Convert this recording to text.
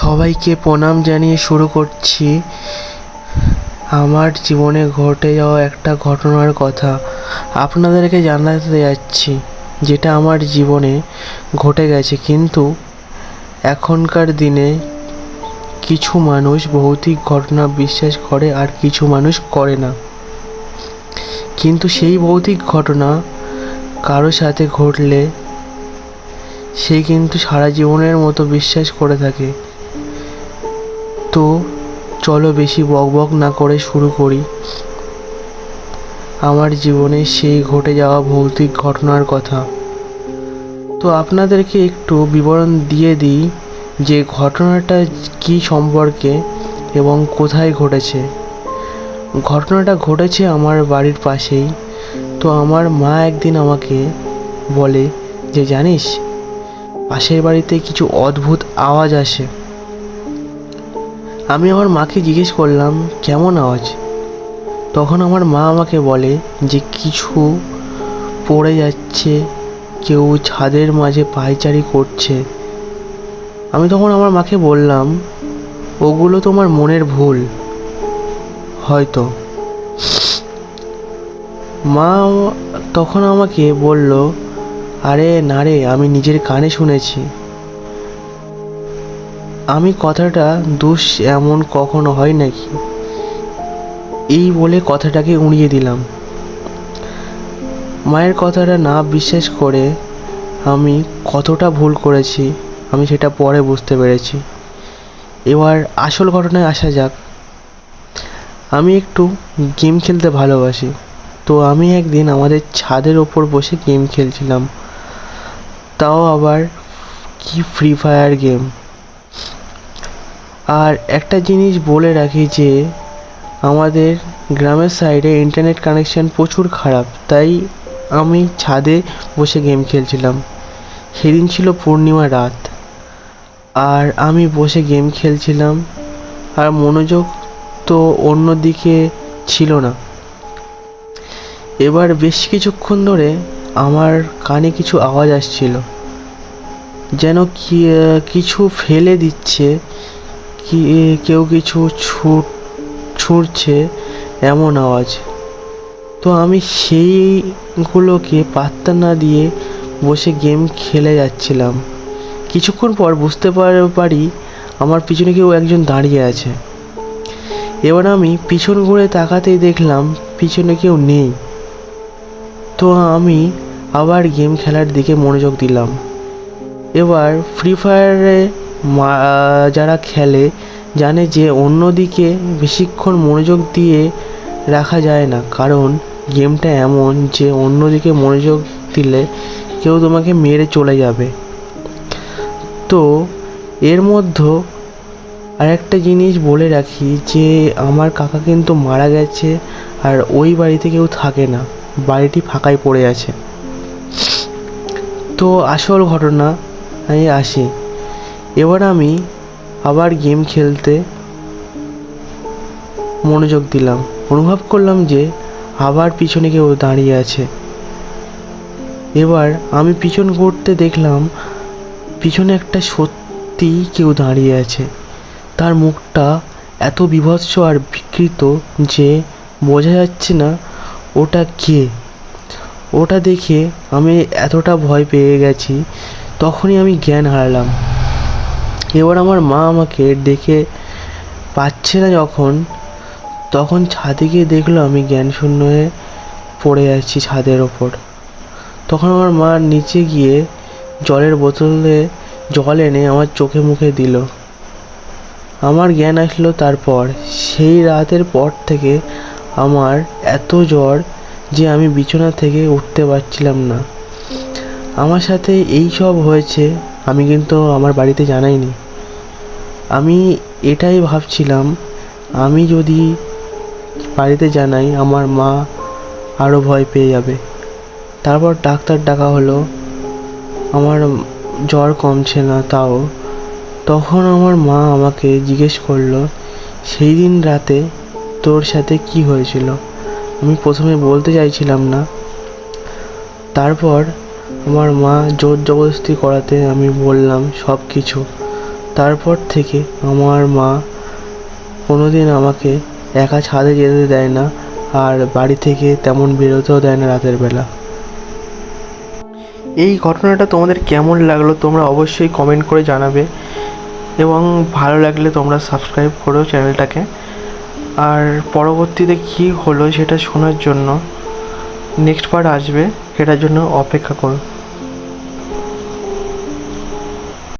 সবাইকে প্রণাম জানিয়ে শুরু করছি আমার জীবনে ঘটে যাওয়া একটা ঘটনার কথা আপনাদেরকে জানাতে যাচ্ছি, যেটা আমার জীবনে ঘটে গেছে। কিন্তু এখনকার দিনে কিছু মানুষ ভৌতিক ঘটনা বিশ্বাস করে আর কিছু মানুষ করে না। কিন্তু সেই ভৌতিক ঘটনা কারো সাথে ঘটলে সে কিন্তু সারা জীবনের মতো বিশ্বাস করে থাকে। তো চলো বেশি বকবক না করে শুরু করি আমার জীবনে সেই ঘটে যাওয়া ভৌতিক ঘটনার কথা। তো আপনাদেরকে একটু বিবরণ দিয়ে দিই যে ঘটনাটা কী সম্পর্কে এবং কোথায় ঘটেছে। ঘটনাটা ঘটেছে আমার বাড়ির পাশেই। তো আমার মা একদিন আমাকে বলে যে জানিস, পাশের বাড়িতে কিছু অদ্ভুত আওয়াজ আসে। আমি আমার মাকে জিজ্ঞেস করলাম কেমন আওয়াজ। তখন আমার মা আমাকে বলে যে কিছু পড়ে যাচ্ছে, কেউ ছাদের মাঝে পায়চারি করছে। আমি তখন আমার মাকে বললাম ওগুলো তোমার মনের ভুল হয়তো। মা তখন আমাকে বলল, আরে না রে, আমি নিজের কানে শুনেছি। আমি কথাটা দোষ এমন কখনো হয় নাকি, এই বলে কথাটাকে উড়িয়ে দিলাম। মায়ের কথাটা না বিশ্বাস করে আমি কতটা ভুল করেছি আমি সেটা পরে বুঝতে পেরেছি। এবার আসল ঘটনায় আসা যাক। আমি একটু গেম খেলতে ভালোবাসি। তো আমি একদিন আমাদের ছাদের ওপর বসে গেম খেলছিলাম, তাও আবার কি ফ্রি ফায়ার গেম। আর একটা জিনিস বলে রাখি যে আমাদের গ্রামের সাইডে ইন্টারনেট কানেকশান প্রচুর খারাপ, তাই আমি ছাদে বসে গেম খেলছিলাম। সেদিন ছিল পূর্ণিমা রাত, আর আমি বসে গেম খেলছিলাম আর মনোযোগ তো অন্যদিকে ছিল না। এবার বেশ কিছুক্ষণ ধরে আমার কানে কিছু আওয়াজ আসছিল, যেন কিছু ফেলে দিচ্ছে, কেউ কিছু ছুঁড়ছে, এমন আওয়াজ। তো আমি সেইগুলোকে পাত্তা না দিয়ে বসে গেম খেলে যাচ্ছিলাম। কিছুক্ষণ পর বুঝতে পারি আমার পিছনে কেউ একজন দাঁড়িয়ে আছে। এবার আমি পিছন ঘুরে তাকাতেই দেখলাম পিছনে কেউ নেই। তো আমি আবার গেম খেলার দিকে মনোযোগ দিলাম। এবার ফ্রি ফায়ারে যারা খেলে জানে যে অন্যদিকে বেশিক্ষণ মনোযোগ দিয়ে রাখা যায় না, কারণ গেমটা এমন যে অন্যদিকে মনোযোগ দিলে কেউ তোমাকে মেরে চলে যাবে। তো এর মধ্যে আরেকটা জিনিস বলে রাখি যে আমার কাকা কিন্তু মারা গেছে, আর ওই বাড়িতে কেউ থাকে না, বাড়িটি ফাঁকাই পড়ে আছে। তো আসল ঘটনা আমি আসি। এবার আমি আবার গেম খেলতে মনোযোগ দিলাম, অনুভব করলাম যে আবার পিছনে কেউ দাঁড়িয়ে আছে। এবার আমি পিছন ঘুরতে দেখলাম পিছনে একটা সত্যি কেউ দাঁড়িয়ে আছে। তার মুখটা এত বীভৎস আর বিকৃত যে বোঝা যাচ্ছে না ওটা কে। ওটা দেখে আমি এতটা ভয় পেয়ে গেছি, তখনই আমি জ্ঞান হারালাম। এবার আমার মা আমাকে ডেকে পাচ্ছে না তখন ছাদে গিয়ে দেখলো আমি জ্ঞান শূন্য হয়ে পড়ে যাচ্ছি ছাদের ওপর। তখন আমার মা নিচে গিয়ে জলের বোতলে জল এনে আমার চোখে মুখে দিল। আমার জ্ঞান আসলো। তারপর সেই রাতের পর থেকে আমার এত জ্বর যে আমি বিছানা থেকে উঠতে পারছিলাম না। আমার সাথে এই সব হয়েছে আমি কিন্তু আমার বাড়িতে জানাইনি। আমি এটাই ভাবছিলাম আমি যদি বাড়িতে জানাই আমার মা আরও ভয় পেয়ে যাবে। তারপর ডাক্তার ডাকা হলো, আমার জ্বর কমছে না তাও। তখন আমার মা আমাকে জিজ্ঞেস করলো, সেই দিন রাতে তোর সাথে কি হয়েছিল। আমি প্রথমে বলতে চাইছিলাম না। তারপর আমার মা জোর জবরদস্তি করাতে আমি বললাম সব কিছু। তারপর থেকে আমার মা কোনোদিন আমাকে একা ছাদে যেতে দেয় না, আর বাড়ি থেকে তেমন বেরোতেও দেয় না রাতের বেলা। এই ঘটনাটা তোমাদের কেমন লাগলো তোমরা অবশ্যই কমেন্ট করে জানাবে, এবং ভালো লাগলে তোমরা সাবস্ক্রাইব করো চ্যানেলটাকে। আর পরবর্তীতে কী হলো সেটা শোনার জন্য নেক্সট পার্ট আসবে, সেটার জন্য অপেক্ষা করো।